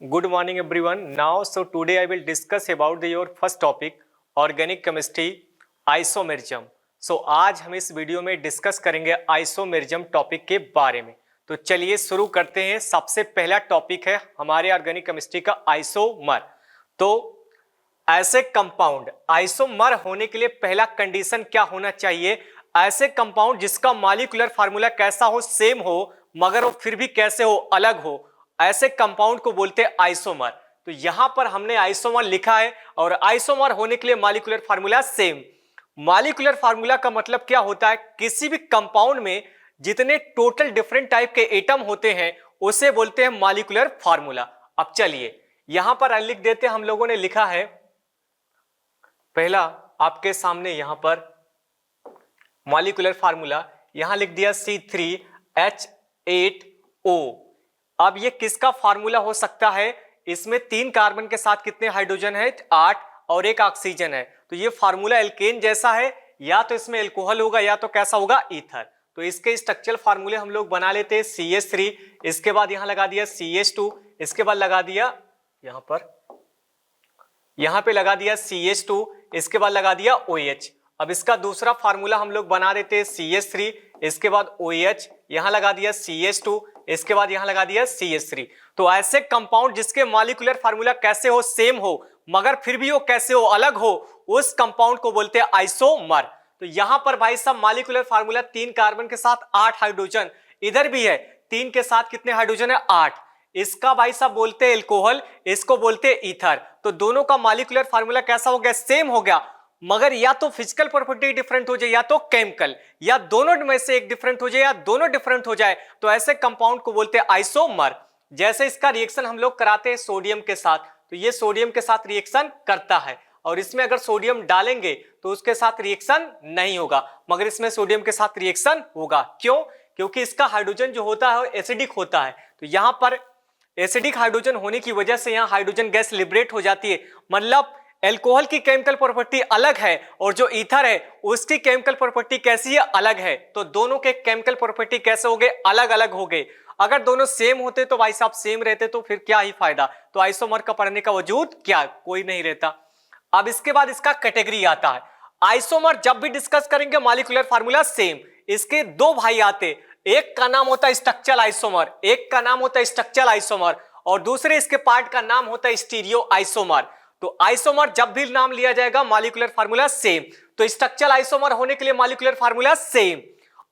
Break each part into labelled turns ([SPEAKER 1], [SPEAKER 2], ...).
[SPEAKER 1] Good morning everyone. Now today I will discuss about your first topic organic chemistry isomerism. आज हम इस video में discuss करेंगे isomerism topic के बारे में। तो चलिए शुरू करते हैं। सबसे पहला टॉपिक है हमारे ऑर्गेनिक केमिस्ट्री का आइसोमर। तो ऐसे कंपाउंड आइसोमर होने के लिए पहला कंडीशन क्या होना चाहिए? ऐसे कंपाउंड जिसका मॉलिक्यूलर फार्मूला कैसा हो, सेम हो, मगर वो फिर भी कैसे हो, अलग हो, ऐसे कंपाउंड को बोलते हैं आइसोमर। तो यहां पर हमने आइसोमर लिखा है और आइसोमर होने के लिए molecular formula same. Molecular formula का मतलब क्या होता है? किसी भी कंपाउंड में जितने टोटल डिफरेंट टाइप के एटम होते हैं उसे बोलते हैं मॉलिक्यूलर फार्मूला। अब चलिए यहां पर लिख देते हैं। हम लोगों ने लिखा है पहला आपके सामने यहां पर मॉलिक्यूलर फार्मूला, यहां लिख दिया C3H8O। अब ये किसका फार्मूला हो सकता है? इसमें 3 कार्बन के साथ कितने हाइड्रोजन है? 8 और 1 ऑक्सीजन है। तो ये फार्मूला एल्केन जैसा है, या तो इसमें एल्कोहल होगा या तो कैसा होगा, ईथर। तो इसके स्ट्रक्चरल फार्मूले हम लोग बना लेते हैं। CH3, इसके बाद यहां लगा दिया CH2, इसके बाद लगा दिया यहां पे लगा दिया CH2, इसके बाद लगा दिया OH। अब इसका दूसरा फार्मूला हम लोग बना देते हैं CH3, इसके बाद OH, यहां लगा दिया CH2, इसके बाद यहां लगा दिया CH3। तो ऐसे कंपाउंड जिसके मॉलिक्यूलर फार्मूला कैसे हो, सेम हो, मगर फिर भी वो कैसे हो, अलग हो, उस कंपाउंड को बोलते हैं आइसोमर। तो यहां पर भाई साहब मॉलिक्यूलर फार्मूला 3 कार्बन के साथ 8 हाइड्रोजन, इधर भी है 3 के साथ कितने हाइड्रोजन है? 8। इसका भाई साहब बोलते हैं एल्कोहल, इसको बोलते हैं ईथर। तो दोनों का मॉलिक्यूलर फार्मूला कैसा हो गया? सेम हो गया, मगर या तो फिजिकल प्रॉपर्टी डिफरेंट हो जाए या तो केमिकल, या दोनों में से एक डिफरेंट हो जाए या दोनों डिफरेंट हो जाए, तो ऐसे कंपाउंड को बोलते हैं आइसोमर। जैसे इसका रिएक्शन हम लोग कराते हैं सोडियम के साथ, तो ये सोडियम के साथ रिएक्शन करता है, और इसमें अगर सोडियम डालेंगे तो उसके साथ रिएक्शन नहीं होगा, मगर इसमें सोडियम के साथ रिएक्शन होगा। क्यों? क्योंकि इसका हाइड्रोजन जो होता है एसिडिक होता है। तो यहां पर एसिडिक हाइड्रोजन होने की वजह से यहां हाइड्रोजन गैस लिबरेट हो जाती है। मतलब एल्कोहल की केमिकल प्रॉपर्टी अलग है और जो ईथर है उसकी केमिकल प्रॉपर्टी कैसी है? अलग है। तो दोनों के केमिकल प्रॉपर्टी कैसे हो गए? अलग अलग हो गए। अगर दोनों सेम होते तो भाई साहब सेम रहते तो फिर क्या ही फायदा? तो आइसोमर का पढ़ने का वजूद क्या, कोई नहीं रहता। अब इसके बाद इसका कैटेगरी आता है। आइसोमर जब भी डिस्कस करेंगे मॉलिक्यूलर फार्मूला सेम। इसके 2 भाई आते, एक का नाम होता है स्ट्रक्चरल आइसोमर, एक का नाम होता है स्ट्रक्चरल आइसोमर, और दूसरे इसके पार्ट का नाम होता है स्टीरियो आइसोमर। तो आइसोमर जब भी नाम लिया जाएगा मॉलिक्यूलर फार्मूला सेम। तो स्ट्रक्चरल आइसोमर होने के लिए मॉलिक्यूलर फार्मूला सेम,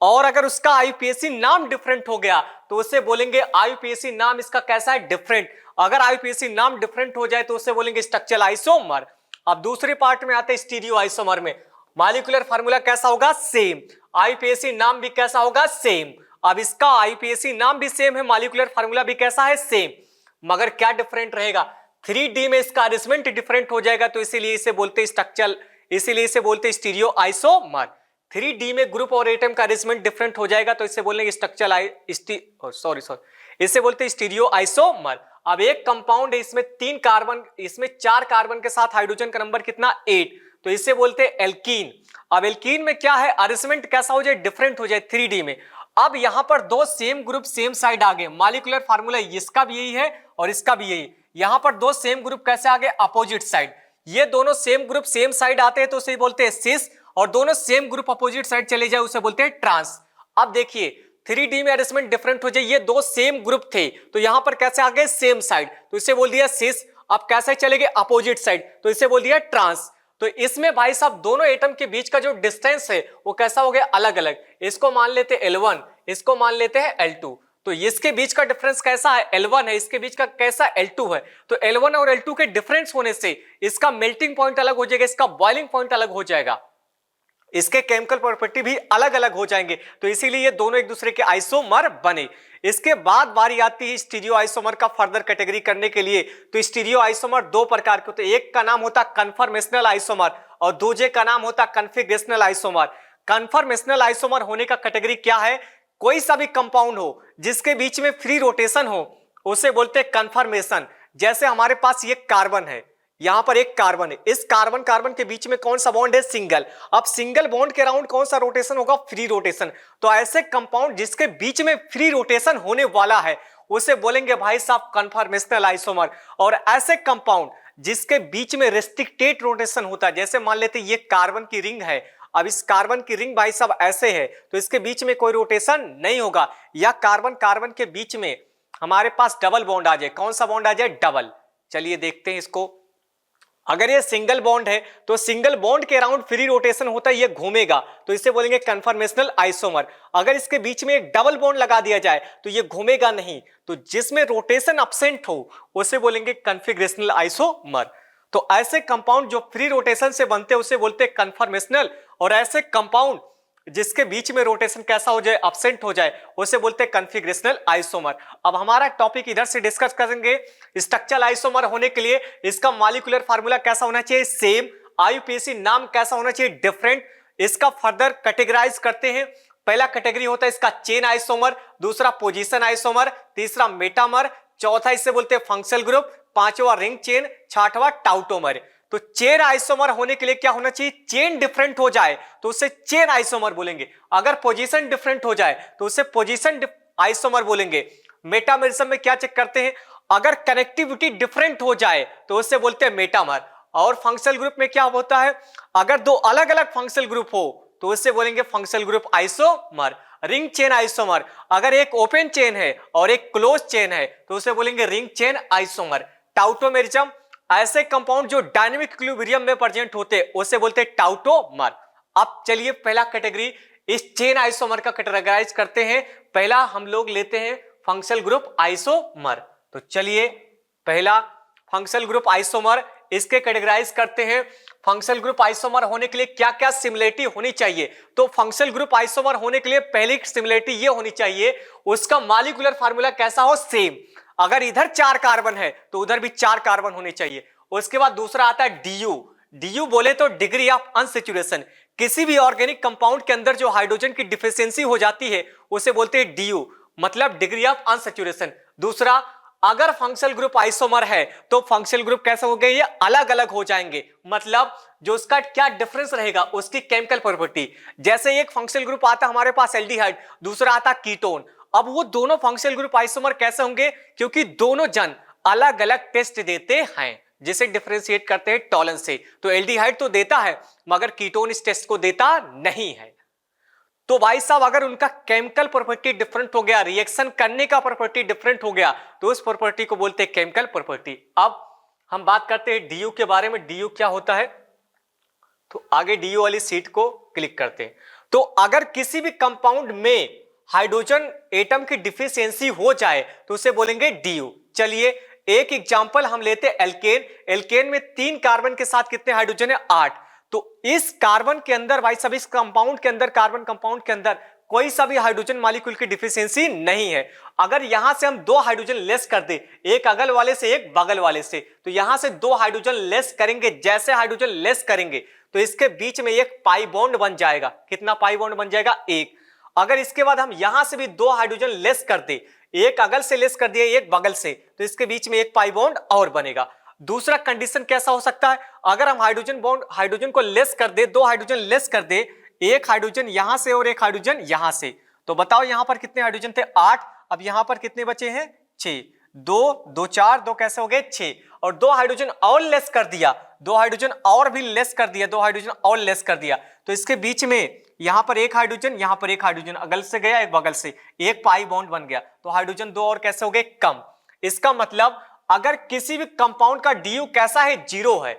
[SPEAKER 1] और अगर उसका आईयूपीएसी नाम डिफरेंट हो गया तो उसे बोलेंगे आईयूपीएसी नाम इसका कैसा है? डिफरेंट। अगर आईयूपीएसी नाम डिफरेंट हो जाए तो उसे बोलेंगे स्ट्रक्चरल आइसोमर। अब दूसरे पार्ट में आते हैं स्टीरियो आइसोमर में, मॉलिक्यूलर फार्मूला कैसा होगा? सेम। आईयूपीएसी नाम भी कैसा होगा? सेम। अब इसका आईयूपीएसी नाम भी सेम है, मॉलिक्यूलर फार्मूला भी कैसा है? सेम, मगर क्या डिफरेंट रहेगा? 3D में इसका अरेंजमेंट डिफरेंट हो जाएगा, तो इसीलिए इसे बोलते हैं स्ट्रक्चरल, इसीलिए इसे बोलते हैं स्टीरियो आइसोमर। 3D में ग्रुप और एटम का अरेंजमेंट डिफरेंट हो जाएगा, तो इसे बोलेंगे इसे बोलते हैं स्टीरियो आइसोमर। अब एक कंपाउंड है, इसमें 3 कार्बन, इसमें 4 कार्बन के साथ हाइड्रोजन का नंबर कितना? 8, तो इसे बोलते हैं एल्कीन। अब एल्कीन में क्या है? अरेंजमेंट कैसा हो जाए? डिफरेंट हो जाए 3D में। अब यहां पर 2 सेम ग्रुप सेम साइड आ गए, मॉलिक्यूलर फार्मूला इसका भी यही है और इसका भी यही। यहां पर 2 सेम ग्रुप कैसे आ गए? Opposite side. ये दोनों सेम ग्रुप सेम साइड आते हैं तो उसे बोलते हैं सिस, और दोनों सेम ग्रुप अपोजिट साइड चले जाए उसे बोलते हैं ट्रांस। अब देखिए 3D में अरेंजमेंट डिफरेंट हो जाए, ये 2 सेम ग्रुप थे तो यहां पर कैसे आ गए? सेम साइड, तो इसे बोल दिया सिस। अब कैसे चले गए? अपोजिट साइड, तो इसे बोल दिया ट्रांस। तो इसमें भाई साहब दोनों एटम के बीच का जो डिस्टेंस है वो कैसा हो गया? अलग अलग। इसको मान लेते हैं L1, इसको मान लेते हैं L2। तो इसके बीच का डिफरेंस कैसा है? L1 है, इसके बीच का कैसा? L2 है। तो L1 और L2 के डिफरेंस होने से इसका मेल्टिंग पॉइंट अलग हो जाएगा, इसका बॉइलिंग पॉइंट अलग हो जाएगा, इसके केमिकल प्रॉपर्टी भी अलग अलग हो जाएंगे, तो इसीलिए ये दोनों एक दूसरे के आइसोमर बने। इसके बाद बारी आती है स्टीरियो आइसोमर का फर्दर कैटेगरी करने के लिए। तो स्टीरियो आइसोमर 2 प्रकार के होते हैं, एक का नाम होता है कन्फर्मेशनल आइसोमर और दूसरे का नाम होता है कन्फिगरेशनल आइसोमर। कन्फर्मेशनल आइसोमर होने का कैटेगरी क्या है? कोई सा भी कंपाउंड हो जिसके बीच में फ्री रोटेशन हो उसे बोलते हैं कन्फर्मेशन। जैसे हमारे पास ये कार्बन है, यहां पर एक कार्बन है, इस कार्बन कार्बन के बीच में कौन सा बॉन्ड है? सिंगल। अब सिंगल बॉन्ड के अराउंड कौन सा रोटेशन होगा? Free rotation. तो ऐसे कंपाउंड जिसके बीच में फ्री रोटेशन होने वाला है उसे बोलेंगे भाई साहब कन्फॉर्मेशनल आइसोमर। और ऐसे कंपाउंड जिसके बीच में रेस्ट्रिक्टेड रोटेशन होता है, जैसे मान लेते ये कार्बन की रिंग है, अब इस कार्बन की रिंग भाई साहब ऐसे है तो इसके बीच में कोई रोटेशन नहीं होगा, या कार्बन कार्बन के बीच में हमारे पास डबल बॉन्ड आ जाए। कौन सा बॉन्ड आ जाए? डबल। चलिए देखते हैं इसको। अगर ये सिंगल बॉन्ड है तो सिंगल बॉन्ड के अराउंड फ्री रोटेशन होता है, ये घूमेगा, तो इसे बोलेंगे कन्फॉर्मेशनल आइसोमर। अगर इसके बीच में एक डबल बॉन्ड लगा दिया जाए तो ये घूमेगा नहीं, तो जिसमें रोटेशन अब्सेंट हो उसे बोलेंगे कन्फिगरेशनल आइसोमर। तो ऐसे कंपाउंड जो फ्री रोटेशन से बनते हैं उसे बोलते हैं कन्फॉर्मेशनल, और ऐसे कंपाउंड जिसके बीच में रोटेशन कैसा हो जाए? अब्सेंट हो जाए, उसे बोलते हैं कन्फिगरेशनल आइसोमर। अब हमारा टॉपिक इधर से डिस्कस करेंगे। स्ट्रक्चरल आइसोमर होने के लिए इसका मॉलिक्यूलर फार्मूला कैसा होना चाहिए? सेम। आईयूपीएसी नाम कैसा होना चाहिए? डिफरेंट। इसका फर्दर कैटेगराइज करते हैं। पहला कैटेगरी होता है इसका चेन आइसोमर, दूसरा पोजीशन आइसोमर, तीसरा मेटामर, चौथा इसे बोलते हैं फंक्शनल ग्रुप, पांचवा रिंग चेन, छठवां टाउटोमर। तो चेन आइसोमर होने के लिए क्या होना चाहिए? चेन डिफरेंट हो जाए तो उसे चेन आइसोमर बोलेंगे। अगर पोजीशन डिफरेंट हो जाए तो उसे पोजीशन आइसोमर बोलेंगे। मेटामरिज्म में क्या चेक करते हैं? अगर कनेक्टिविटी डिफरेंट हो जाए तो उसे बोलते हैं मेटामर। और फंक्शनल ग्रुप में क्या होता है? अगर दो अलग अलग फंक्शनल ग्रुप हो तो उसे बोलेंगे functional group isomer. Ring chain isomer, अगर एक ओपन चेन है और एक क्लोज चेन है तो उसे बोलेंगे रिंग चेन आइसोमर। टाउटोमेरिज्म, ऐसे कंपाउंड जो डायनेमिक इक्विलिब्रियम में प्रेजेंट होते हैं उसे बोलते हैं टाउटोमर। अब चलिए पहला कैटेगरी इस चेन आइसोमर का कैटेगराइज करते हैं। पहला हम लोग लेते हैं फंक्शनल ग्रुप आइसोमर। तो चलिए पहला फंक्शनल ग्रुप आइसोमर, इसके कैटेगराइज करते हैं। फंक्शनल ग्रुप आइसोमर होने के लिए क्या क्या सिमिलरिटी होनी चाहिए? तो फंक्शनल ग्रुप आइसोमर होने के लिए पहली सिमिलरिटी ये होनी चाहिए उसका मॉलिक्यूलर फार्मूला कैसा हो? सेम। अगर इधर 4 कार्बन है तो उधर भी 4 कार्बन होने चाहिए। उसके बाद दूसरा आता है डीयू। डीयू बोले तो डिग्री ऑफ अनसैचुरेशन। किसी भी ऑर्गेनिक कंपाउंड के अंदर जो हाइड्रोजन की डिफिशियंसी हो जाती है उसे बोलते हैं डीयू, मतलब डिग्री ऑफ अनसैचुरेशन। दूसरा, अगर फंक्शनल ग्रुप आइसोमर है तो फंक्शनल ग्रुप कैसे हो गए? ये अलग अलग हो जाएंगे, मतलब जो उसका क्या डिफरेंस रहेगा? उसकी केमिकल प्रॉपर्टी। जैसे एक फंक्शनल ग्रुप आता है हमारे पास एल्डिहाइड, दूसरा आता कीटोन। अब वो दोनों फंक्शनल ग्रुप आइसोमर कैसे होंगे? क्योंकि दोनों जन अलग अलग टेस्ट देते हैं जिसे डिफरेंशिएट करते हैं टॉलेंस से। तो एल्डिहाइड तो देता है मगर कीटोन इस टेस्ट को देता नहीं है। तो भाई साहब अगर उनका केमिकल प्रॉपर्टी डिफरेंट हो गया, रिएक्शन करने का प्रॉपर्टी डिफरेंट हो गया, तो उस प्रॉपर्टी को बोलते हैं केमिकल प्रॉपर्टी। अब हम बात करते हैं डीयू के बारे में। डीयू क्या होता है? तो आगे डीयू वाली सीट को क्लिक करते हैं। तो अगर किसी भी कंपाउंड में हाइड्रोजन एटम की डिफिशियंसी हो जाए तो उसे बोलेंगे डीयू। चलिए एक एग्जांपल हम लेते हैं एल्केन। एल्केन में 3 कार्बन के साथ कितने हाइड्रोजन है? 8। तो इस कार्बन के अंदर भाई सब, इस कंपाउंड के अंदर, कार्बन कंपाउंड के अंदर कोई सा भी हाइड्रोजन मॉलिक्यूल की डिफिशियंसी नहीं है। अगर यहां से हम 2 हाइड्रोजन लेस कर दे, एक अगल वाले से एक बगल वाले से, तो यहां से 2 हाइड्रोजन लेस करेंगे। जैसे हाइड्रोजन लेस करेंगे तो इसके बीच में एक पाई बॉन्ड बन जाएगा। कितना पाई बॉन्ड बन जाएगा? 1। अगर इसके बाद हम यहां से भी 2 हाइड्रोजन लेस कर दे, एक अगल से लेस कर दिया, एक बगल से, तो इसके बीच में एक पाई बॉन्ड और बनेगा। दूसरा कंडीशन कैसा हो सकता है? अगर हम हाइड्रोजन को लेस कर दे, 2 हाइड्रोजन लेस कर दे, एक हाइड्रोजन यहां से और एक हाइड्रोजन यहां से, तो बताओ यहां पर कितने हाइड्रोजन थे? 8। अब यहां पर कितने बचे हैं? 6। 2 2 4, 2 कैसे हो गए? 6। और 2 हाइड्रोजन और लेस कर दिया, 2 हाइड्रोजन और भी लेस कर दिया, 2 हाइड्रोजन और लेस कर दिया, तो इसके बीच में यहां पर एक हाइड्रोजन, यहां पर एक हाइड्रोजन, अगल से गया एक बगल से, एक पाई बॉन्ड बन गया, तो हाइड्रोजन 2 और कैसे हो गए? कम। इसका मतलब अगर किसी भी कंपाउंड का डीयू कैसा है? 0 है,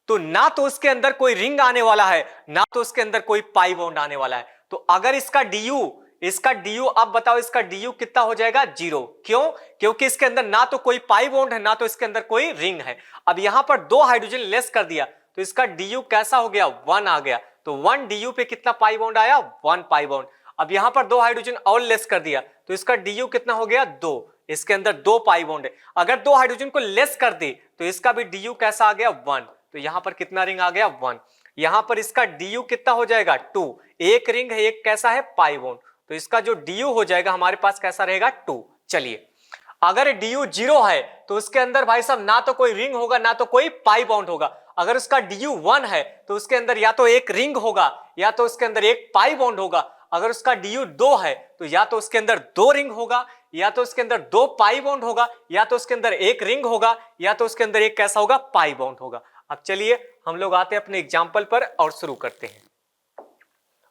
[SPEAKER 1] तो ना तो उसके अंदर कोई रिंग आने वाला है, ना तो उसके अंदर कोई पाई बॉन्ड आने वाला है। तो अगर इसका डीयू अब बताओ इसका डीयू कितना हो जाएगा? 0। क्यों? क्योंकि इसके अंदर ना तो कोई पाई बॉन्ड है, ना तो इसके अंदर कोई रिंग है। अब यहां पर 2 हाइड्रोजन लेस कर दिया तो इसका डीयू कैसा हो गया? 1 आ गया। तो 1 डीयू पे कितना पाई बॉन्ड आया? 1 पाई बॉन्ड। अब यहां पर 2 हाइड्रोजन और लेस कर दिया तो इसका डीयू कितना हो गया? 2। इसके अंदर 2 पाई बॉन्ड है। अगर 2 हाइड्रोजन को लेस कर दे तो इसका भी डीयू कैसा आ गया? 1। तो यहां पर कितना रिंग आ गया? 1। यहां पर इसका डीयू कितना हो जाएगा? 2। एक रिंग है, एक कैसा है? पाई बॉन्ड, तो इसका जो डीयू हो जाएगा हमारे पास कैसा रहेगा? 2। चलिए अगर डीयू 0 है तो उसके अंदर भाई साहब ना तो कोई रिंग होगा, ना तो कोई पाई बॉन्ड होगा। अगर उसका डीयू 1 है तो उसके अंदर या तो एक रिंग होगा या तो उसके अंदर एक पाई बॉन्ड होगा। अगर उसका DU 2 है तो या तो उसके अंदर 2 रिंग होगा, या तो उसके अंदर 2 पाई बॉन्ड होगा, या तो उसके अंदर 1 रिंग होगा, या तो उसके अंदर एक कैसा होगा, पाई बॉन्ड होगा। अब चलिए हम लोग आते हैं अपने एग्जाम्पल पर और शुरू करते हैं।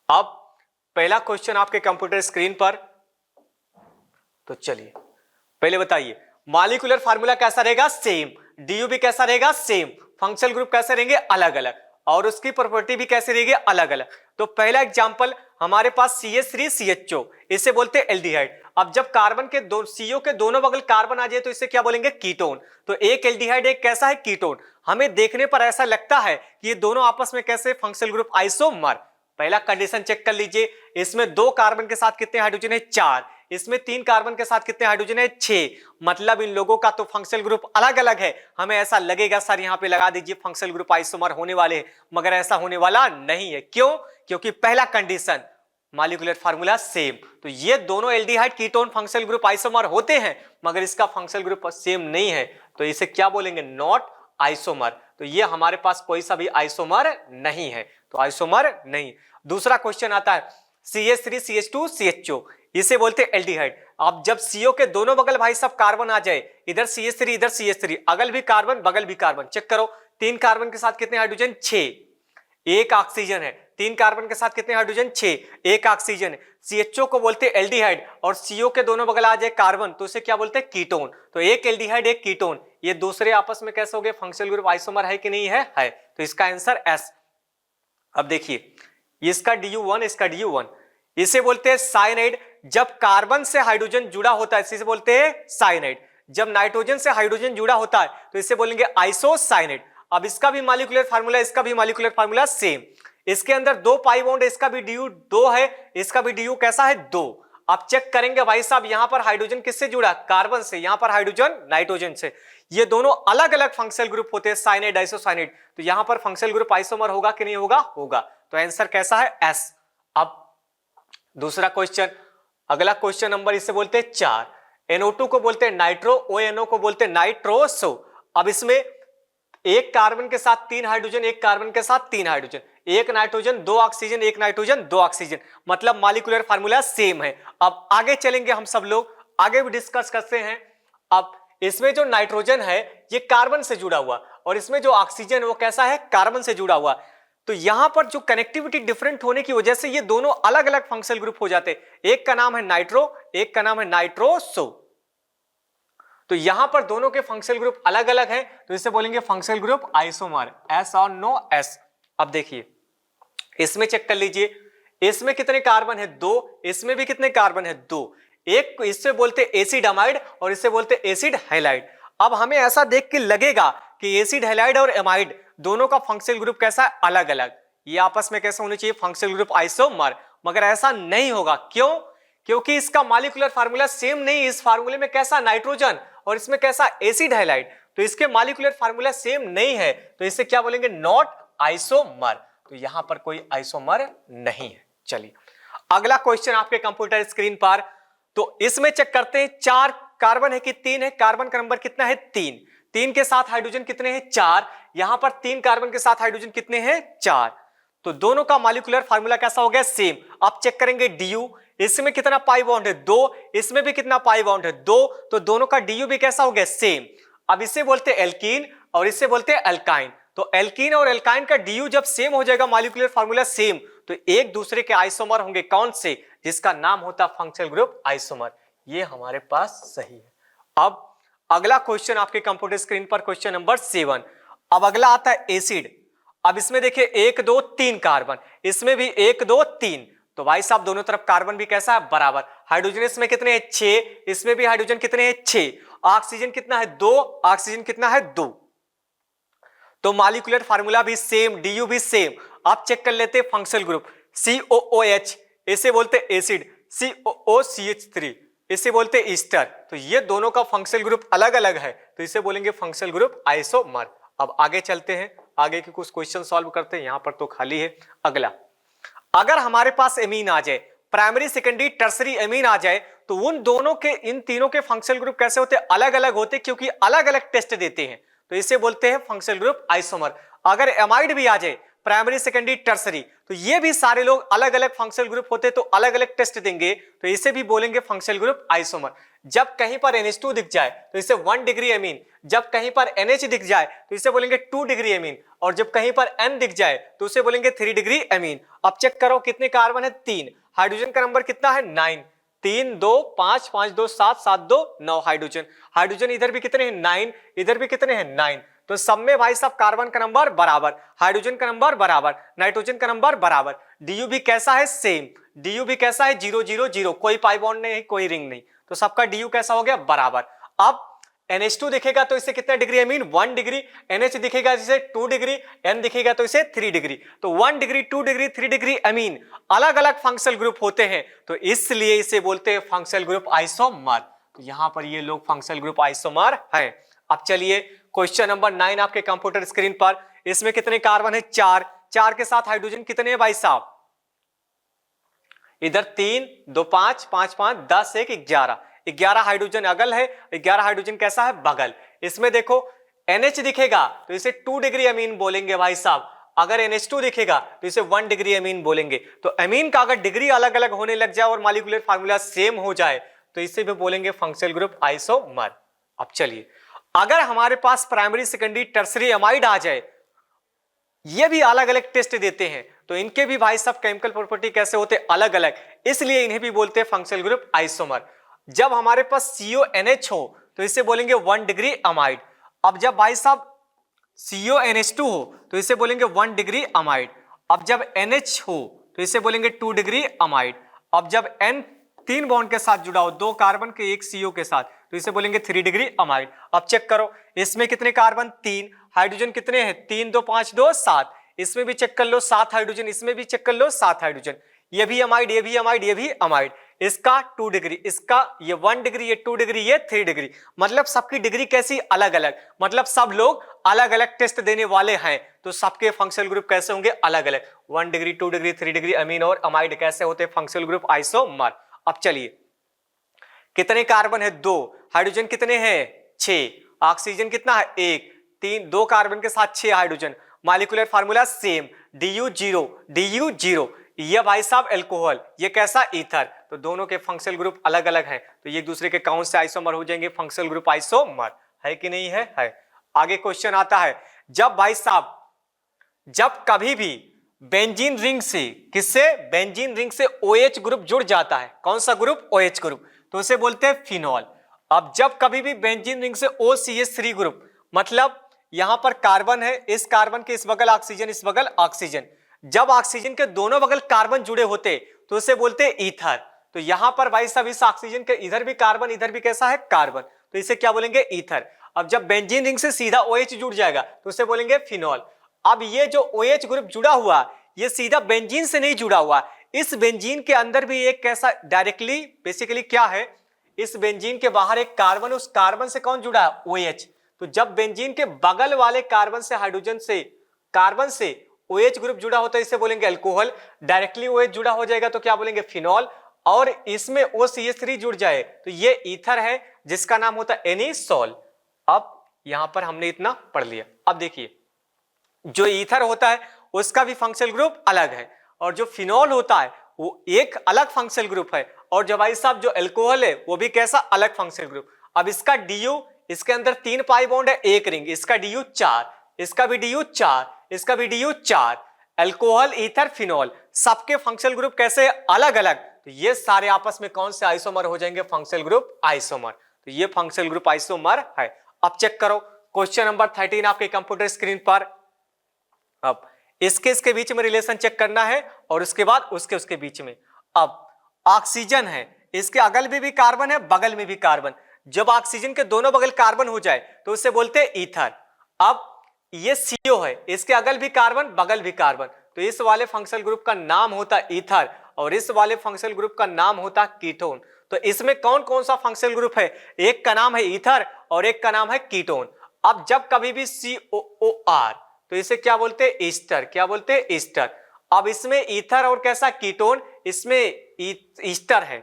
[SPEAKER 1] अब पहला क्वेश्चन आपके कंप्यूटर स्क्रीन पर, तो चलिए पहले बताइए मॉलिक्यूलर फार्मूला कैसा रहेगा, सेम, DU भी कैसा रहेगा, सेम, फंक्शनल ग्रुप कैसे रहेंगे, अलग अलग, और उसकी प्रॉपर्टी भी कैसे रहेगी, अलग अलग। तो पहला एग्जांपल हमारे पास CH3CHO, इसे बोलते हैं एल्डिहाइड। अब जब कार्बन के दो CO के दोनों बगल कार्बन आ जाए तो इसे क्या बोलेंगे, कीटोन। तो एक एल्डिहाइड एक कैसा है, कीटोन। हमें देखने पर ऐसा लगता है कि ये दोनों आपस में कैसे, फंक्शनल ग्रुप आइसोमर। पहला कंडीशन चेक कर लीजिए, इसमें 2 कार्बन के साथ कितने हाइड्रोजन है, 4, इसमें 3 कार्बन के साथ कितने हाइड्रोजन है, 6। मतलब इन लोगों का तो फंक्शनल ग्रुप अलग अलग है। हमें ऐसा लगेगा सर यहाँ पे लगा दीजिए फंक्शनल ग्रुप आइसोमर होने वाले हैं, मगर ऐसा होने वाला नहीं है। क्यों? क्योंकि पहला कंडीशन मॉलिक्यूलर फार्मूला सेम। तो ये दोनों aldehyde ketone functional group isomer होते हैं, मगर इसका फंक्शनल ग्रुप सेम नहीं है, तो इसे क्या बोलेंगे, नॉट आइसोमर। तो ये हमारे पास कोई सा भी आइसोमर नहीं है, तो आइसोमर नहीं। दूसरा क्वेश्चन आता है CH3CH2CHO, इसे बोलते हैं एल्डिहाइड। अब जब CO के दोनों बगल भाई सब कार्बन आ जाए, इधर CH3 इधर CH3, अगल भी कार्बन बगल भी कार्बन, चेक करो 3 कार्बन के साथ कितने हाइड्रोजन, 6, 1 ऑक्सीजन है। 3 कार्बन के साथ कितने हाइड्रोजन, 6, 1 ऑक्सीजन है। CHO को बोलते हैं एल्डिहाइड, और CO के दोनों बगल आ जाए कार्बन तो इसे क्या बोलते हैं, कीटोन। तो एक एल्डिहाइड एक कीटोन, ये दूसरे आपस में कैसे हो गए, फंक्शनल ग्रुप आइसोमर है कि नहीं है, है। तो इसका आंसर S। अब देखिए इसका DU1, इसका DU1, इसे बोलते हैं साइनाइड। जब कार्बन से हाइड्रोजन जुड़ा होता है इसे बोलते हैं साइनाइड। जब नाइट्रोजन से हाइड्रोजन जुड़ा होता है तो इसे बोलेंगे आइसोसाइनाइड। अब इसका भी मॉलिक्यूलर फार्मूला, इसका भी मॉलिक्यूलर फार्मूला सेम। इसके अंदर 2 पाई बॉन्ड, इसका भी DU 2 है, इसका भी DU कैसा है, 2। अब चेक करेंगे भाई साहब यहां पर हाइड्रोजन किससे जुड़ा, कार्बन से, यहां पर हाइड्रोजन नाइट्रोजन से। ये दोनों अलग अलग फंक्शनल ग्रुप होते हैं, साइनाइड आइसोसाइनाइड। तो यहां पर फंक्शनल ग्रुप आइसोमर होगा कि नहीं होगा, होगा। तो आंसर कैसा है, S। अब दूसरा क्वेश्चन, अगला क्वेश्चन नंबर इसे बोलते हैं 4। NO2 को बोलते हैं नाइट्रो, ONO को बोलते हैं नाइट्रोसो। अब इसमें 1 कार्बन के साथ 3 हाइड्रोजन, 1 कार्बन के साथ 3 hydrogen, 1 nitrogen 2 oxygen, 1 nitrogen 2 oxygen, मतलब मॉलिक्यूलर फार्मूला सेम है। अब आगे चलेंगे हम सब लोग, आगे भी डिस्कस करते हैं। अब इसमें जो नाइट्रोजन है ये कार्बन से जुड़ा हुआ, और इसमें जो ऑक्सीजन वो कैसा है, कार्बन से जुड़ा हुआ। तो यहां पर जो कनेक्टिविटी डिफरेंट होने की वजह से ये दोनों अलग अलग फंक्शनल ग्रुप हो जाते हैं। एक का नाम है नाइट्रो, एक का नाम है नाइट्रोसो। तो यहां पर दोनों के फंक्शनल ग्रुप अलग अलग हैं, तो इसे बोलेंगे फंक्शनल ग्रुप आइसोमर, S और नो S। अब देखिए इसमें चेक कर लीजिए, इसमें कितने कार्बन है, 2, इसमें भी कितने कार्बन है, 2। एक इससे बोलते एसिड अमाइड और इससे बोलते एसिड हैलाइड। अब हमें ऐसा देख के लगेगा कि एसिड हैलाइड और एमाइड दोनों का फंक्शनल ग्रुप कैसा है, अलग अलग, ये आपस में कैसा होना चाहिए, फंक्शनल ग्रुप आइसोमर, मगर ऐसा नहीं होगा। क्यों? क्योंकि इसका मॉलिक्यूलर फार्मूला सेम नहीं। इस फार्मूले में कैसा नाइट्रोजन और इसमें कैसा एसिड हैलाइड, तो इसके मॉलिक्यूलर फार्मूला सेम नहीं है, तो इसे क्या बोलेंगे, नॉट आइसोमर। तो यहां पर कोई आइसोमर नहीं है। चलिए अगला क्वेश्चन आपके कंप्यूटर स्क्रीन पर, तो इसमें चेक करते हैं 4 कार्बन है कि 3 है, कार्बन का नंबर कितना है, 3, 3 के साथ हाइड्रोजन कितने हैं, 4, यहां पर 3 कार्बन के साथ हाइड्रोजन कितने हैं, 4। तो दोनों का मॉलिक्यूलर फार्मूला कैसा हो गया, सेम। आप चेक करेंगे DU, इसमें कितना पाई बॉन्ड है, 2, इसमें भी कितना पाई बॉन्ड है, 2, तो दोनों का DU भी कैसा हो गया, सेम। अब इसे बोलते हैं एल्कीन और इसे बोलते हैं अल्काइन। तो एल्कीन और एल्काइन का DU जब सेम हो जाएगा, मॉलिक्यूलर फार्मूला सेम, तो एक दूसरे के आइसोमर होंगे। कौन से? जिसका नाम होता फंक्शनल ग्रुप आइसोमर। ये हमारे पास सही है। अब अगला क्वेश्चन आपके कंप्यूटर स्क्रीन पर, क्वेश्चन नंबर 7। अब अगला आता है एसिड। अब इसमें देखिए 1 2 3 कार्बन, इसमें भी 1 2 3, तो भाई साहब दोनों तरफ कार्बन भी कैसा है, बराबर। हाइड्रोजन इसमें कितने हैं, 6, इसमें भी हाइड्रोजन कितने हैं, 6, ऑक्सीजन कितना है, 2, ऑक्सीजन कितना है, 2। तो मॉलिक्यूलर फार्मूला भी सेम, DU भी सेम। आप चेक कर लेते हैं फंक्शनल ग्रुप, COOH, इसे बोलते एसिड, COOCH3, इसे बोलते ईस्टर। तो ये दोनों का फंक्शनल ग्रुप अलग अलग है, तो इसे बोलेंगे फंक्शनल ग्रुप आइसोमर। अब आगे चलते हैं, आगे के कुछ क्वेश्चन सॉल्व करते हैं। यहां पर तो खाली है। अगला, अगर हमारे पास एमीन आ जाए, प्राइमरी सेकेंडरी टर्सरी एमीन आ जाए, तो उन दोनों के, इन तीनों के फंक्शनल ग्रुप कैसे होते हैं, अलग अलग होते, क्योंकि अलग अलग टेस्ट देते हैं, तो इसे बोलते हैं फंक्शनल ग्रुप आइसोमर। अगर एमाइड भी आ जाए प्राइमरी सेकेंडरी टर्सरी, तो ये भी सारे लोग अलग अलग फंक्शनल ग्रुप होते तो अलग अलग टेस्ट देंगे, तो इसे भी बोलेंगे फंक्शनल ग्रुप आइसोमर। जब कहीं पर NH2 दिख जाए तो इसे 1 डिग्री अमीन, जब कहीं पर NH दिख जाए तो इसे बोलेंगे 2 डिग्री अमीन, और जब कहीं पर N दिख जाए तो उसे बोलेंगे 3 डिग्री अमीन। अब चेक करो कितने कार्बन है, 3। हाइड्रोजन का नंबर कितना है, 9। 3 2 5 5 2 7 7 2 9 हाइड्रोजन। हाइड्रोजन इधर भी कितने हैं, 9, इधर भी कितने हैं, 9। तो सब में भाई साहब कार्बन का नंबर बराबर, हाइड्रोजन का नंबर बराबर, नाइट्रोजन का नंबर बराबर। डीयू भी कैसा है, सेम। डीयू भी कैसा है, 0 0 0, कोई पाई बॉन्ड नहीं, कोई रिंग नहीं, तो सबका डीयू कैसा हो गया, बराबर। अब NH2 दिखेगा तो इसे कितना डिग्री अमीन, 1 डिग्री। NH दिखेगा इसे 2 डिग्री, N दिखेगा तो इसे 3 डिग्री। तो 1 डिग्री, 2 डिग्री, 3 डिग्री अमीन अलग अलग फंक्शनल ग्रुप होते हैं, तो इसलिए इसे बोलते हैं फंक्शनल ग्रुप आइसोमर। तो यहां पर ये लोग फंक्शनल ग्रुप आइसोमर है। अब चलिए क्वेश्चन नंबर 9 आपके कंप्यूटर स्क्रीन पर, इसमें कितने कार्बन है, 4। 4 के साथ हाइड्रोजन कितने हैं भाई साहब, इधर 3 2 5 5 5 10 1 11। 11 हाइड्रोजन अगल है, 11 हाइड्रोजन कैसा है, बगल। इसमें देखो NH दिखेगा तो इसे 2 डिग्री अमीन बोलेंगे भाई साहब, अगर NH2 दिखेगा तो इसे 1 डिग्री अमीन बोलेंगे। तो अमीन का अगर डिग्री अलग अलग होने लग जाए और मॉलिक्यूलर फार्मूला सेम हो जाए तो इसे भी बोलेंगे फंक्शनल ग्रुप आइसोमर। अब चलिए, अगर हमारे पास प्राइमरी सेकेंडरी टर्सरी अमाइड आ जाए, ये भी अलग अलग टेस्ट देते हैं, तो इनके भी भाई साहब केमिकल प्रॉपर्टी कैसे होते, अलग अलग, इसलिए इन्हें भी बोलते हैं फंक्शनल ग्रुप आइसोमर। जब हमारे पास CONH हो तो इसे बोलेंगे 1 डिग्री अमाइड। अब जब भाई साहब CONH2 हो तो इसे बोलेंगे 1 डिग्री अमाइड। अब जब NH हो तो इसे बोलेंगे 2 डिग्री अमाइड। अब जब N 3 बॉन्ड के साथ जुड़ा हो, 2 कार्बन के 1 CO के साथ, तो इसे बोलेंगे 3 डिग्री अमाइड। अब चेक करो इसमें कितने कार्बन, 3। हाइड्रोजन कितने हैं, 3 2 5 2 7। इसमें भी चेक कर लो 7 हाइड्रोजन, इसमें भी चेक कर लो 7 हाइड्रोजन। ये भी अमाइड, ये भी अमाइड, ये भी अमाइड। इसका 2 डिग्री, इसका ये 1 डिग्री, ये 2 डिग्री, ये 3 डिग्री, मतलब सबकी डिग्री कैसी, अलग अलग, मतलब सब लोग अलग अलग टेस्ट देने वाले हैं, तो सबके फंक्शनल ग्रुप कैसे होंगे, अलग अलग। 1 डिग्री 2 डिग्री 3 डिग्री अमीन और अमाइड कैसे होते हैं, फंक्शनल ग्रुप आइसोमर। अब चलिए कितने कार्बन है, 2। हाइड्रोजन कितने हैं, 6। ऑक्सीजन कितना है, 1। 3 2 कार्बन के साथ 6 hydrogen. Molecular formula same, DU 0 DU 0। ये भाई साहब एल्कोहल, ये कैसा, ईथर। तो दोनों के फंक्शनल ग्रुप अलग अलग हैं, तो ये एक दूसरे के कौन से आइसोमर हो जाएंगे, फंक्शनल ग्रुप आइसोमर, है कि नहीं है, है। आगे क्वेश्चन आता है, जब भाई साहब जब कभी भी बेंजीन रिंग से, किससे, बेंजीन रिंग से OH ग्रुप जुड़ जाता है, कौन सा ग्रुप, OH ग्रुप, तो उसे बोलते हैं फिनॉल। अब जब कभी भी बेंजीन रिंग से OCH3 ग्रुप, मतलब यहां पर कार्बन है, इस कार्बन के इस बगल ऑक्सीजन, इस बगल ऑक्सीजन, जब ऑक्सीजन के दोनों बगल कार्बन जुड़े होते तो उसे बोलते हैं ईथर। तो यहां पर भाई साहब इस ऑक्सीजन के इधर भी कार्बन, इधर भी कैसा है, कार्बन, तो इसे क्या बोलेंगे, ईथर। अब जब बेंजीन रिंग से सीधा OH जुड़ जाएगा तो उसे बोलेंगे फिनॉल। अब ये जो OH ग्रुप जुड़ा हुआ, ये सीधा बेंजीन से नहीं जुड़ा हुआ, इस बेंजीन के अंदर भी एक कैसा डायरेक्टली, बेसिकली क्या है, इस बेंजीन के बाहर एक कार्बन, उस कार्बन से कौन जुड़ा है, OH। तो जब बेंजीन के बगल वाले कार्बन से, हाइड्रोजन से, कार्बन से OH ग्रुप जुड़ा होता है, इसे बोलेंगे अल्कोहल। डायरेक्टली OH जुड़ा हो जाएगा तो क्या बोलेंगे, फिनॉल। और इसमें OCH3 जुड़ जाए तो ये ईथर है, जिसका नाम होता है एनिसोल। अब यहां पर हमने इतना पढ़ लिया। अब देखिए, जो ईथर होता है उसका भी फंक्शनल ग्रुप अलग है, और जो फिनॉल होता है वो एक अलग फंक्शनल ग्रुप है, और जो भाई साहब जो अल्कोहल है वो भी कैसा, अलग फंक्शनल ग्रुप। अब इसका DU, इसके अंदर 3 पाई बॉन्ड है, 1 रिंग, इसका DU 4, इसका भी DU 4, इसका भी DU 4। अल्कोहल, ईथर, फिनॉल, सबके फंक्शनल ग्रुप कैसे, अलग अलग, तो ये सारे आपस में कौन से आइसोमर हो जाएंगे, फंक्शनल ग्रुप आइसोमर। तो ये फंक्शनल ग्रुप आइसोमर है। अब चेक करो क्वेश्चन नंबर 13 आपके कंप्यूटर स्क्रीन पर। अब इसके बीच में रिलेशन चेक करना है, और उसके बाद उसके बीच में। अब ऑक्सीजन है, इसके अगल में भी कार्बन है, बगल में भी कार्बन, जब ऑक्सीजन के दोनों बगल कार्बन हो जाए तो उसे बोलते हैं ईथर। अब ये CO है, इसके अगल भी कार्बन, बगल भी कार्बन, तो इस वाले फंक्शनल ग्रुप का नाम होता है ईथर, और इस वाले फंक्शनल ग्रुप का नाम होता है कीटोन। तो इसमें कौन कौन सा फंक्शनल ग्रुप है, एक का नाम है ईथर और एक का नाम है कीटोन। अब जब कभी भी COOR तो इसे क्या बोलते हैं, ईस्टर, क्या बोलते हैं, ईस्टर। अब इसमें ईथर और कैसा, कीटोन, इसमें ईस्टर है।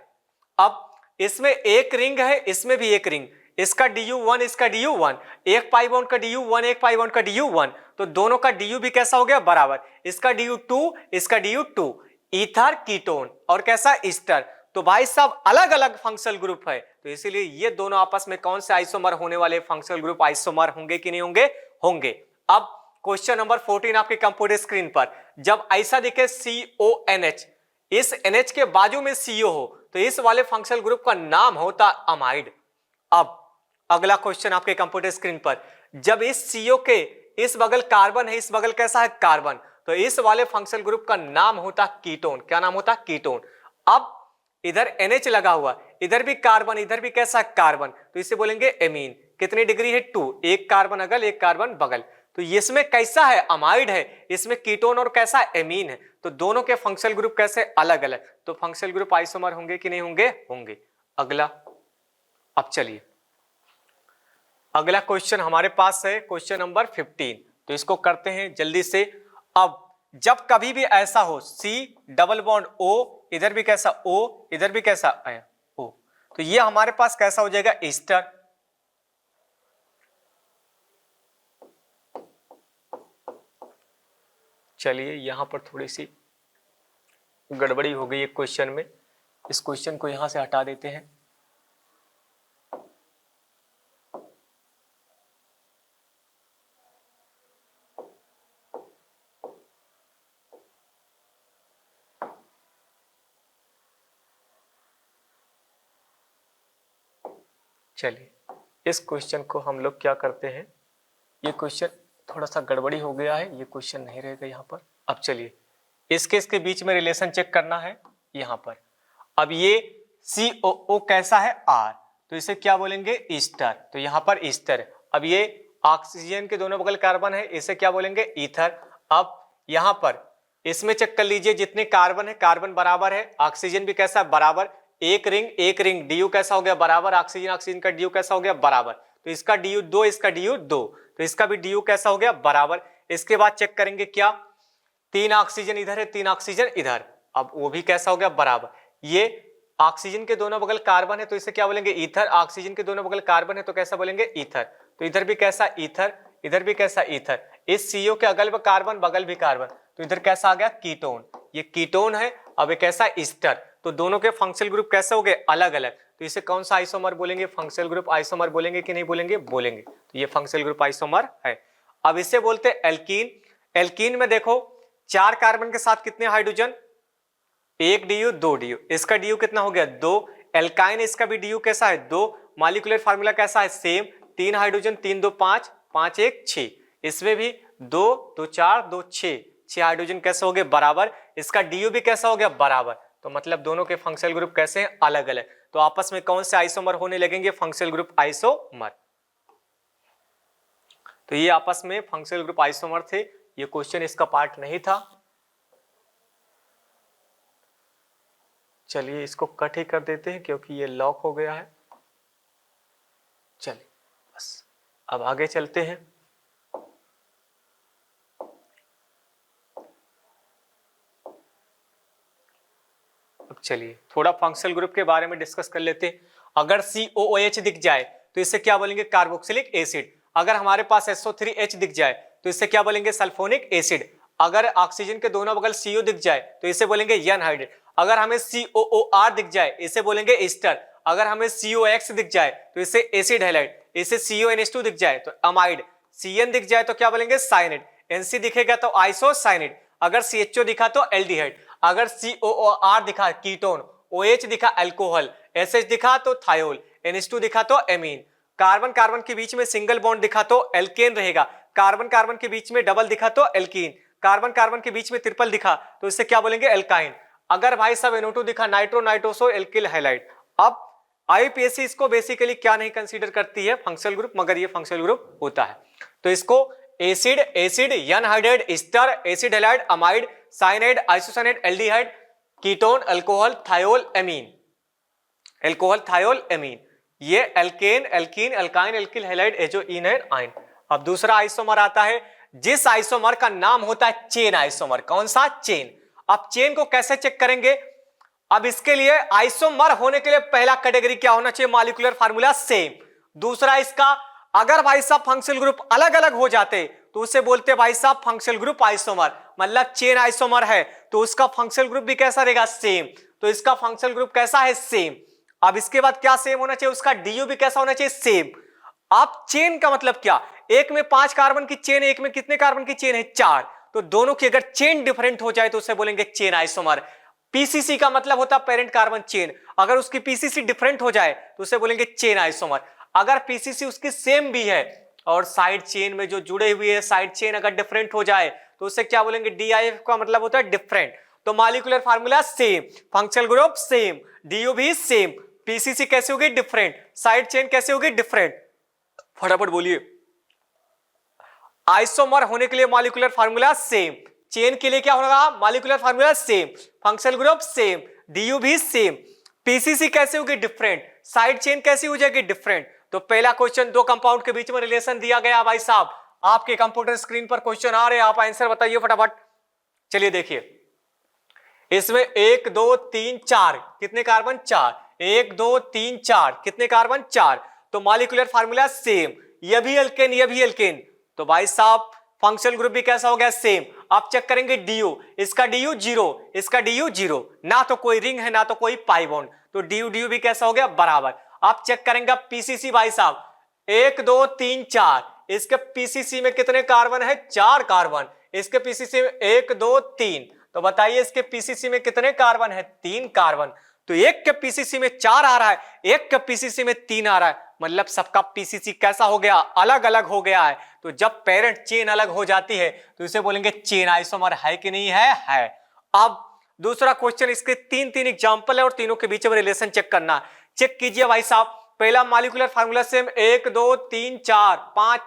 [SPEAKER 1] अब इसमें एक रिंग है, इसमें भी एक रिंग, इसका DU1, इसका DU1, एक पाई बॉन्ड का DU1, एक पाई बॉन्ड का DU1, तो दोनों का DU भी कैसा हो गया बराबर, इसका DU2 इसका DU2, ईथर कीटोन और कैसा ईस्टर, तो भाई साहब अलग अलग फंक्शनल ग्रुप है, तो इसीलिए ये दोनों आपस में कौन से आइसोमर होने वाले फंक्शनल ग्रुप आइसोमर होंगे कि नहीं होंगे, होंगे। अब क्वेश्चन नंबर 14 आपके कंप्यूटर स्क्रीन पर, जब ऐसा दिखे CONH, इस NH के बाजू में CO हो तो इस वाले फंक्शनल ग्रुप का नाम होता अमाइड। अब अगला क्वेश्चन आपके कंप्यूटर स्क्रीन पर, जब इस CO के इस बगल कार्बन है, इस बगल कैसा है कार्बन, तो इस वाले फंक्शनल ग्रुप का नाम होता कीटोन। क्या नाम होता, कीटोन। अब इधर NH लगा हुआ, इधर भी कार्बन, इधर भी कैसा कार्बन, तो इसे बोलेंगे एमीन। कितनी डिग्री है 2, एक कार्बन अगल एक कार्बन बगल, तो इसमें कैसा है अमाइड है, इसमें कीटोन और कैसा एमीन है, तो दोनों के फंक्शनल ग्रुप कैसे अलग अलग, तो फंक्शनल ग्रुप आइसोमर होंगे कि नहीं होंगे, होंगे। अगला, अब चलिए अगला क्वेश्चन हमारे पास है क्वेश्चन नंबर 15, तो इसको करते हैं जल्दी से। अब जब कभी भी ऐसा हो C डबल बॉन्ड O, इधर भी कैसा O, इधर भी कैसा O, तो ये हमारे पास कैसा हो जाएगा ईस्टर। चलिए यहां पर थोड़ी सी गड़बड़ी हो गई है क्वेश्चन में, इस क्वेश्चन को यहां से हटा देते हैं। चलिए इस क्वेश्चन को हम लोग क्या करते हैं, ये क्वेश्चन थोड़ा सा गड़बड़ी हो गया है, ये क्वेश्चन नहीं रहेगा यहाँ पर। अब चलिए इसके बीच में रिलेशन चेक करना है यहाँ पर। अब ये COO कैसा है R, तो इसे क्या बोलेंगे ईस्टर, तो यहाँ पर ईस्टर। अब ये ऑक्सीजन के दोनों बगल कार्बन है, इसे क्या बोलेंगे ईथर। अब यहाँ पर इसमें चेक कर लीजिए, जितने कार्बन है कार्बन बराबर है, ऑक्सीजन भी कैसा है बराबर, एक रिंग DU कैसा हो गया बराबर, ऑक्सीजन का DU कैसा हो गया बराबर, तो इसका DU 2 इसका DU 2, तो इसका भी DU कैसा हो गया बराबर। इसके बाद चेक करेंगे क्या, 3 ऑक्सीजन इधर है 3 ऑक्सीजन इधर, अब वो भी कैसा हो गया बराबर। ये ऑक्सीजन के दोनों बगल कार्बन है तो इसे क्या बोलेंगे ईथर, ऑक्सीजन के दोनों बगल कार्बन है तो कैसा बोलेंगे ईथर, तो इधर भी कैसा ईथर, इधर भी कैसा ईथर। इस CO के अगल कार्बन बगल भी कार्बन, तो इधर कैसा आ गया कीटोन, ये कीटोन है। अब ये कैसा ईस्टर, तो दोनों के फंक्शनल ग्रुप कैसे हो गए अलग अलग, तो इसे कौन सा आइसोमर बोलेंगे, फंक्शनल ग्रुप आइसोमर बोलेंगे कि नहीं बोलेंगे, बोलेंगे, तो ये फंक्शनल ग्रुप आइसोमर है। अब इसे बोलते हैं एल्कीन। एल्कीन में देखो 4 कार्बन के साथ कितने हाइड्रोजन, 1 DU 2 DU, इसका DU कितना हो गया 2। एल्काइन इसका भी DU कैसा है 2, मॉलिक्यूलर फार्मूला कैसा है सेम, 3 हाइड्रोजन 3 2 5 5 1 6, इसमें भी 2 2 4 2 6 हाइड्रोजन कैसे हो गए बराबर, इसका DU भी कैसा हो गया बराबर, तो मतलब दोनों के फंक्शनल ग्रुप कैसे हैं अलग अलग, तो आपस में कौन से आइसोमर होने लगेंगे, फंक्शनल ग्रुप आइसोमर। तो ये आपस में फंक्शनल ग्रुप आइसोमर थे, ये क्वेश्चन इसका पार्ट नहीं था। चलिए इसको कट ही कर देते हैं क्योंकि ये लॉक हो गया है। चलिए बस अब आगे चलते हैं। अब चलिए थोड़ा फंक्शनल ग्रुप के बारे में डिस्कस कर लेते हैं। अगर COOH दिख जाए तो इसे क्या बोलेंगे कार्बोक्सिलिक एसिड, अगर हमारे पास SO3H दिख जाए तो इसे क्या बोलेंगे सल्फोनिक एसिड, अगर ऑक्सीजन के दोनों बगल CO दिख जाए तो इसे बोलेंगे एनहाइड्रेट, अगर हमें COOR दिख जाए इसे बोलेंगे ईस्टर, अगर हमें COX दिख जाए तो इसे एसिड हैलाइड, इसे CONH2 दिख जाए तो अमाइड, CN दिख जाए तो क्या बोलेंगे साइनाइड, NC दिखेगा तो आइसोसाइनाइड, अगर CHO दिखा तो एल्डिहाइड, अगर COOR दिखा कीटोन, OH दिखा अल्कोहल, SH दिखा तो थायोल, NH2 दिखा तो एमीन, कार्बन कार्बन के बीच में सिंगल बॉन्ड दिखा तो एल्केन रहेगा, कार्बन कार्बन के बीच में डबल दिखा तो एल्कीन, कार्बन कार्बन के बीच में ट्रिपल दिखा तो इसे क्या बोलेंगे एल्काइन, अगर भाई सब NO2 दिखा नाइट्रो नाइट्रोसो एल्किल हैलाइड। अब IUPAC इसको बेसिकली क्या नहीं कंसीडर करती है फंक्शनल ग्रुप, मगर ये फंक्शनल ग्रुप होता है, तो इसको acid acid anhydride ester acid halide amide cyanide isocyanide aldehyde ketone alcohol thiol amine, alcohol thiol amine, ये alkane alkene alkyne alkyl halide azo इनहाइड आइन। अब दूसरा आइसोमर आता है जिस आइसोमर का नाम होता है चेन आइसोमर, कौन सा चेन। अब चेन को कैसे चेक करेंगे, अब इसके लिए आइसोमर होने के लिए पहला कैटेगरी क्या होना चाहिए, मॉलिक्यूलर फार्मूला सेम, दूसरा इसका अगर भाई साहब फंक्शनल ग्रुप अलग अलग हो जाते तो उसे बोलते हैं भाई साहब फंक्शनल ग्रुप आइसोमर, मतलब चेन आइसोमर है तो उसका फंक्शनल ग्रुप भी कैसा रहेगा, सेम। तो इसका फंक्शनल ग्रुप कैसा है, सेम। अब इसके बाद क्या सेम होना चाहिए, उसका डीयू भी कैसा होना चाहिए, सेम। अब चेन का मतलब क्या, एक में 5 कार्बन की चेन है, एक में कितने कार्बन की चेन है, 4। तो दोनों की अगर चेन डिफरेंट हो जाए तो उसे बोलेंगे चेन आइसोमर। पीसीसी का मतलब होता है पेरेंट कार्बन चेन, अगर उसकी पीसीसी डिफरेंट हो जाए तो उसे बोलेंगे चेन आइसोमर। अगर पीसीसी उसकी सेम भी है और साइड चेन में जो जुड़े हुए है साइड चेन अगर डिफरेंट हो जाए तो उसे क्या बोलेंगे, डीआईएफ का मतलब होता है डिफरेंट। तो molecular formula same, functional group same, DU भी सेम, पीसीसी कैसे होगी, डिफरेंट, साइड चेन कैसे होगी, डिफरेंट। फटाफट बोलिए। आइसोमर होने के लिए मॉलिक्यूलर फार्मूला सेम, चेन के लिए क्या होगा, molecular formula same, functional group same, DU भी सेम, पीसीसी कैसे होगी, डिफरेंट, साइड चेन कैसी हो जाएगी, डिफरेंट। तो पहला क्वेश्चन दो कंपाउंड के बीच में रिलेशन दिया गया भाई साहब, आपके कंप्यूटर स्क्रीन पर क्वेश्चन आ रहे हैं, आप आंसर बताइए फटाफट। चलिए देखिए, इसमें 1 2 3 4 कितने कार्बन, 4, 1 2 3 4 कितने कार्बन, 4। तो मॉलिक्यूलर फार्मूला सेम, ये भी एल्केन ये भी एल्केन, तो भाई साहब फंक्शनल ग्रुप भी कैसा हो गया, सेम। आप चेक करेंगे डीयू, इसका डीयू 0, इसका डीयू 0, ना तो कोई रिंग है ना तो कोई पाई बॉन्ड, तो डीयू डीयू भी कैसा हो गया, बराबर। आप चेक करेंगे पीसीसी भाई साहब 1 2 3 4, इसके पीसीसी में कितने कार्बन है, 4 कार्बन, इसके पीसीसी में 1 2 3, तो बताइए इसके पीसीसी में कितने कार्बन है, 3 कार्बन। तो एक के पीसीसी में 4 आ रहा है, एक के पीसीसी में 3 आ रहा है, मतलब सबका पीसीसी कैसा हो गया, अलग अलग हो गया है। तो जब पेरेंट चेन अलग हो जाती है तो इसे बोलेंगे चेन आइसोमर, है कि नहीं है। अब दूसरा क्वेश्चन, इसके 3 एग्जांपल है और तीनों के बीच में रिलेशन चेक करना। चेक कीजिए भाई साहब, पहला मॉलिक्यूलर फार्मूला सेम, 1 2 3 4 5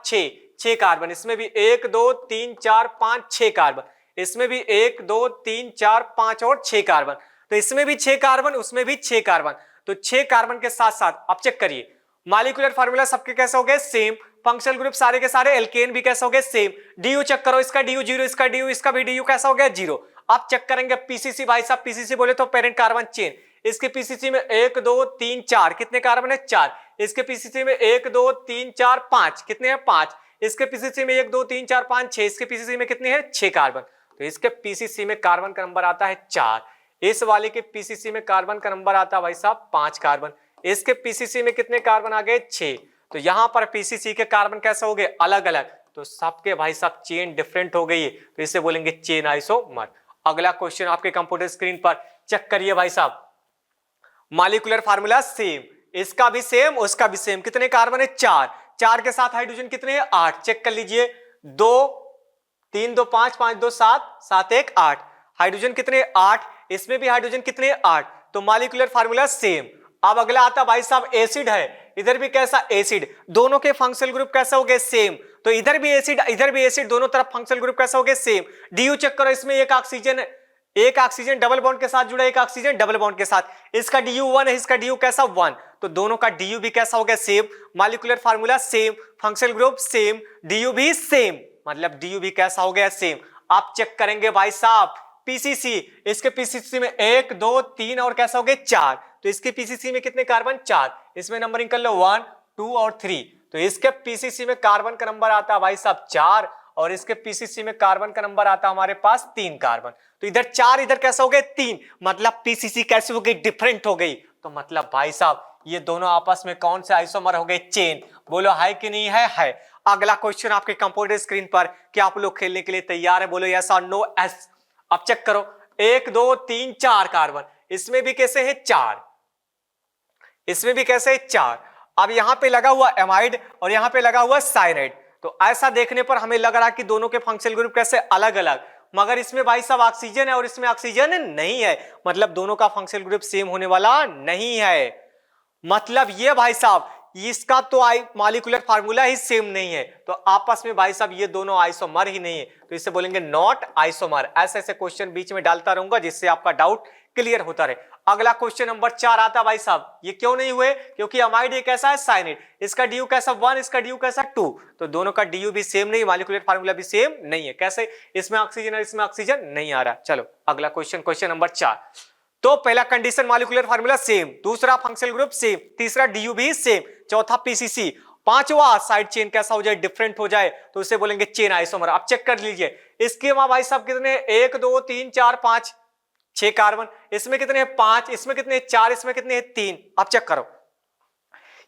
[SPEAKER 1] 6 कार्बन, इसमें भी 1 2 3 4 5 6 कार्बन, इसमें भी 1 2 3 4 5 और 6 कार्बन, तो इसमें भी 6 कार्बन, उसमें भी 6 कार्बन। तो 6 कार्बन के साथ साथ आप चेक करिए, मॉलिक्यूलर फार्मूला सबके कैसे हो गए, सेम, फंक्शनल ग्रुप सारे के सारे एल्केन भी कैसे हो गए, सेम। डीयू चेक करो, इसका डीयू 0, इसका डीयू, इसका भी डीयू कैसा हो गया, 0। आप चेक करेंगे पीसीसी भाई साहब, पीसीसी बोले तो पेरेंट कार्बन चेन, इसके पीसीसी में 1 2 3 4 कितने कार्बन है, 4, इसके पीसीसी में 1 2 3 4 5 कितने हैं, 5, इसके पीसीसी में 1 2 3 4 5 6, इसके पीसीसी में कितने हैं, 6 कार्बन। तो इसके पीसीसी में कार्बन का नंबर आता है 4, इस वाले के पीसीसी में कार्बन का नंबर आता है भाई साहब 5 कार्बन, इसके पीसीसी में कितने कार्बन आ गए, 6। तो यहां पर पीसीसी के कार्बन कैसे हो गए, अलग अलग, तो सबके भाई साहब चेन डिफरेंट हो गई है, तो इसे बोलेंगे चेन आइसोमर। अगला क्वेश्चन आपके कंप्यूटर स्क्रीन पर चेक करिए भाई साहब, मॉलिक्यूलर फार्मूला सेम, इसका भी सेम उसका भी सेम, कितने कार्बन है, 4, 4 के साथ हाइड्रोजन कितने हैं, 8। चेक कर लीजिए, 2 3 2 5 5 2 7 7 1 8, हाइड्रोजन कितने, 8, इसमें भी हाइड्रोजन कितने, 8। तो मॉलिक्यूलर फार्मूला सेम। अब अगला आता भाई साहब एसिड है, इधर भी कैसा एसिड, दोनों के फंक्शनल ग्रुप कैसे हो गए, सेम। तो इधर भी एसिड इधर भी एसिड, दोनों तरफ फंक्शनल ग्रुप कैसे हो गए, सेम। डीयू चेक करो, इसमें एक ऑक्सीजन डबल बॉन्ड के साथ जुड़ा, एक ऑक्सीजन डबल बॉन्ड के साथ, इसका डीयू 1 है, इसका डीयू कैसा, 1, तो दोनों का डीयू भी कैसा हो गया, same. Molecular formula same, functional group same, DU भी सेम, मतलब डीयू भी कैसा हो गया, सेम। आप चेक करेंगे भाई साहब पीसीसी, इसके पीसीसी में 1 2 3 और कैसा हो गए, 4, तो इसके पीसीसी में कितने कार्बन, 4, इसमें नंबरिंग कर लो 1 2 और 3, तो इसके पीसीसी में कार्बन का नंबर आता है भाई साहब 4 और इसके पीसीसी में कार्बन का नंबर आता है हमारे पास 3 कार्बन। तो इधर 4 इधर कैसे हो गए, 3, मतलब पीसीसी कैसे हो गई, डिफरेंट हो गई। तो मतलब भाई साहब ये दोनों आपस में कौन से आइसोमर हो गए, चेन। बोलो है कि नहीं है। अगला क्वेश्चन आपके कंप्यूटर स्क्रीन पर, क्या आप लोग खेलने के लिए तैयार है, बोलो यस और नो, एस। अब चेक करो, 1 2 3 4 कार्बन, इसमें भी कैसे है, 4, इसमें भी कैसे है, 4। अब यहां पे लगा हुआ एमाइड और यहां पे लगा हुआ साइनाइड, तो ऐसा देखने पर हमें लग रहा है कि दोनों के फंक्शनल ग्रुप कैसे अलग अलग, मगर इसमें भाई साहब ऑक्सीजन है और इसमें ऑक्सीजन नहीं है, मतलब दोनों का फंक्शनल ग्रुप सेम होने वाला नहीं है। मतलब ये भाई साहब इसका तो मॉलिक्यूलर फार्मूला ही सेम नहीं है, तो आपस में भाई साहब ये दोनों आइसोमर ही नहीं है, तो इसे बोलेंगे नॉट आइसोमर। ऐसे ऐसे क्वेश्चन बीच में डालता रहूंगा जिससे आपका डाउट क्लियर होता रहे। अगला क्वेश्चन नंबर 4 आता भाई साहब, ये क्यों नहीं हुए, क्योंकि अमाइड एक कैसा है, साइनाइड, इसका डीयू कैसा 1, इसका डीयू कैसा 2, तो दोनों का डीयू भी सेम नहीं, मॉलिक्यूलर फार्मूला भी सेम नहीं है। कैसे, इसमें ऑक्सीजन और इसमें ऑक्सीजन नहीं आ रहा। चलो अगला क्वेश्चन, क्वेश्चन नंबर 4। तो पहला कंडीशन मॉलिक्यूलर फार्मूला सेम, दूसरा फंक्शनल ग्रुप सेम, तीसरा डीयू भी सेम, चौथा पीसीसी, पांचवा साइड चेन कैसा हो जाए, डिफरेंट हो जाए, तो उसे बोलेंगे चेन आइसोमर। अब चेक कर लीजिए इसके वहां भाई साहब कितने, 1 2 3 4 5 6 कार्बन, इसमें कितने हैं 5, इसमें कितने हैं 4, इसमें कितने हैं 3। अब चेक करो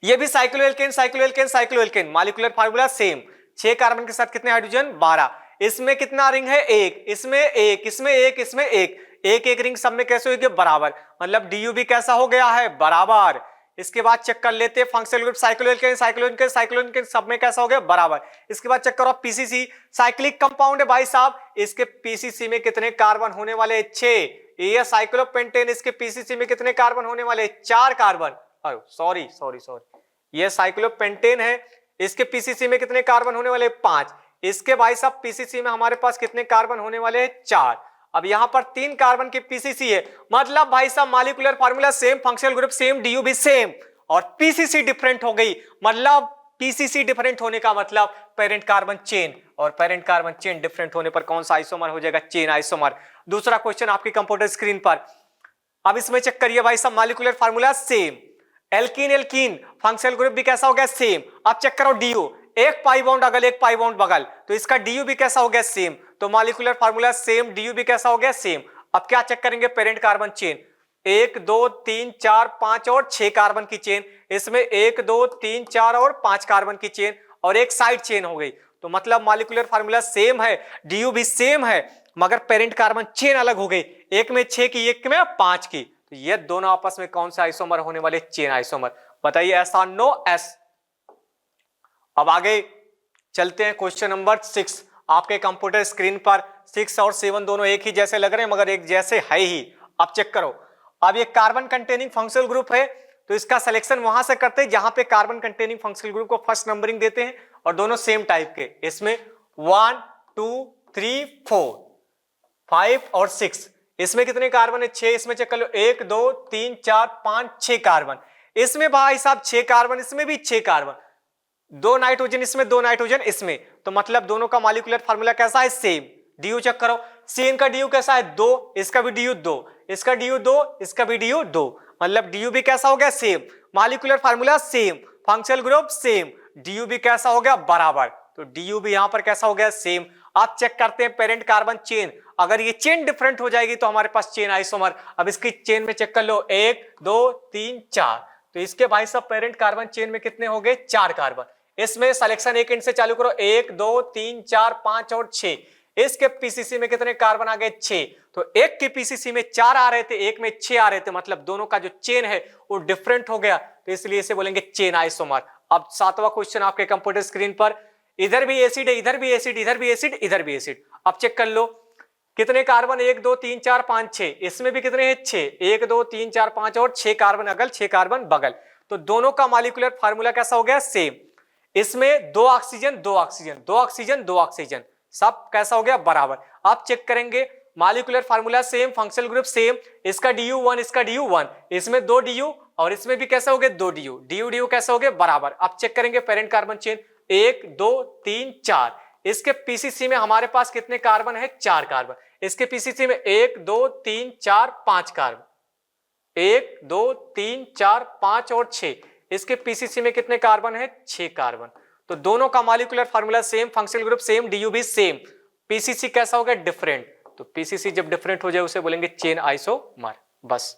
[SPEAKER 1] ये भी cycloalkane cycloalkane cycloalkane, molecular formula same, 6 carbon के साथ कितने हाइड्रोजन 12, इसमें कितना रिंग है 1, इसमें 1, इसमें 1, इसमें 1, एक एक रिंग सब में कैसे होगी बराबर, मतलब डीयू भी कैसा हो गया है बराबर। इसके बाद चेक कर लेते हैं functional group cycloalkane cycloalkane cycloalkane सब में कैसा हो गया बराबर। इसके बाद चेक करो पीसीसी साइक्लिक कंपाउंड है भाई साहब, इसके पीसीसी में कितने कार्बन होने वाले 6, ये साइक्लोपेंटेन इसके पीसीसी में कितने कार्बन होने वाले 4 कार्बन, सॉरी सॉरी सॉरी ये साइक्लोपेंटेन है, इसके पीसीसी में कितने कार्बन होने वाले 5, इसके भाई साहब पीसीसी में हमारे पास कितने कार्बन होने वाले 4। अब यहां पर 3 कार्बन की पीसीसी है, मतलब भाई साहब molecular formula same, functional group same, DU भी सेम, और पीसीसी डिफरेंट हो गई, मतलब पीसीसी डिफरेंट होने का मतलब पेरेंट कार्बन चेन, और पेरेंट कार्बन चेन डिफरेंट होने पर कौन सा आइसोमर हो जाएगा, चेन आइसोमर। दूसरा क्वेश्चन आपकी कंप्यूटर स्क्रीन पर, अब इसमें चेक करिए भाई साहब molecular formula same, alkene alkene functional group भी कैसा हो गया सेम। अब चेक करो डीयू, एक पाई बॉन्ड अगल एक पाई बॉन्ड बगल, तो इसका डीयू भी कैसा हो गया सेम, तो मॉलिक्यूलर फार्मूला सेम, डीयू भी कैसा हो गया सेम। अब क्या चेक करेंगे पेरेंट कार्बन चेन, 1 2 3 4 5 और 6 कार्बन की चेन, इसमें 1 2 3 4 और 5 कार्बन की चेन और एक साइड चेन हो गई, तो मतलब मॉलिक्यूलर फार्मूला सेम है, डीयू भी सेम है, मगर पेरेंट कार्बन चेन अलग हो गई, एक में 6 की एक में 5 की, तो ये दोनों आपस में कौन सा आइसोमर होने वाले, चेन आइसोमर। बताइए एस और नो एस। अब आगे चलते हैं क्वेश्चन नंबर 6, आपके कंप्यूटर स्क्रीन पर 6 और 7 दोनों एक ही जैसे लग रहे हैं मगर एक जैसे है ही। अब चेक करो, अब ये कार्बन कंटेनिंग फंक्शनल ग्रुप है, तो इसका सिलेक्शन वहां से करते हैं जहां पे कार्बन कंटेनिंग फंक्शनल ग्रुप को फर्स्ट नंबरिंग देते हैं, और दोनों सेम टाइप के, इसमें 1 2 3 4 5 और 6, इसमें कितने कार्बन है 6, इसमें चेक कर लो 1 2 3 4 5 6 कार्बन, इसमें भाई साहब 6 कार्बन, इसमें भी 6 कार्बन, 2 नाइट्रोजन इसमें 2 नाइट्रोजन इसमें, तो मतलब दोनों का मॉलिक्यूलर फार्मूला कैसा है सेम। डीयू चेक करो, सीएन का डीयू कैसा है 2, इसका भी डीयू 2, इसका डीयू 2, इसका भी डीयू 2, मतलब डीयू भी कैसा हो गया same, molecular formula same, functional group same, DU भी कैसा हो गया बराबर, तो डीयू भी यहां पर कैसा हो गया सेम। आप चेक करते हैं पेरेंट कार्बन चेन, अगर ये चेन डिफरेंट हो जाएगी तो हमारे पास चेन आइसोमर। अब इसकी चेन में चेक कर लो 1 2 3 4, तो इसके भाई साहब पेरेंट कार्बन चेन में कितने हो गए 4 कार्बन, इसमें सिलेक्शन एक एंड से चालू करो 1 2 3 4 5 और 6, इसके पीसीसी में कितने कार्बन आ गए 6, तो एक के पीसीसी में 4 आ रहे थे, एक में 6 आ रहे थे, मतलब दोनों का जो चेन है वो डिफरेंट हो गया, तो इसलिए इसे बोलेंगे चेन आइसोमर। अब 7वां क्वेश्चन आपके कंप्यूटर स्क्रीन पर, इधर भी एसिड है, इधर भी एसिड, इधर भी एसिड, इधर भी एसिड। अब चेक कर लो कितने कार्बन 1 2 3 4 5 6, इसमें भी कितने हैं 6, 1 2 3 4 5 और 6 कार्बन अगल 6 कार्बन बगल, तो दोनों का मॉलिक्यूलर फार्मूला कैसा हो गया सेम। इसमें 2 ऑक्सीजन 2 ऑक्सीजन 2 ऑक्सीजन 2 ऑक्सीजन, सब कैसा हो गया बराबर। आप चेक करेंगे molecular formula same, functional group same, इसका DU1 इसका DU1, इसमें 2 DU और इसमें भी कैसा हो गया 2 DU, DU DU कैसा हो गया बराबर। आप चेक करेंगे पेरेंट कार्बन चेन 1 2 3 4, इसके पीसीसी में हमारे पास कितने कार्बन है 4 कार्बन, इसके पीसीसी में 1 2 3 4 5 कार्बन, 1 2 3 4 5 और 6, इसके पीसीसी में कितने कार्बन है 6 कार्बन, तो दोनों का molecular formula same, functional group same, DU भी सेम, पीसीसी कैसा हो गया डिफरेंट, तो पीसीसी जब डिफरेंट हो जाए उसे बोलेंगे चेन आइसोमर। बस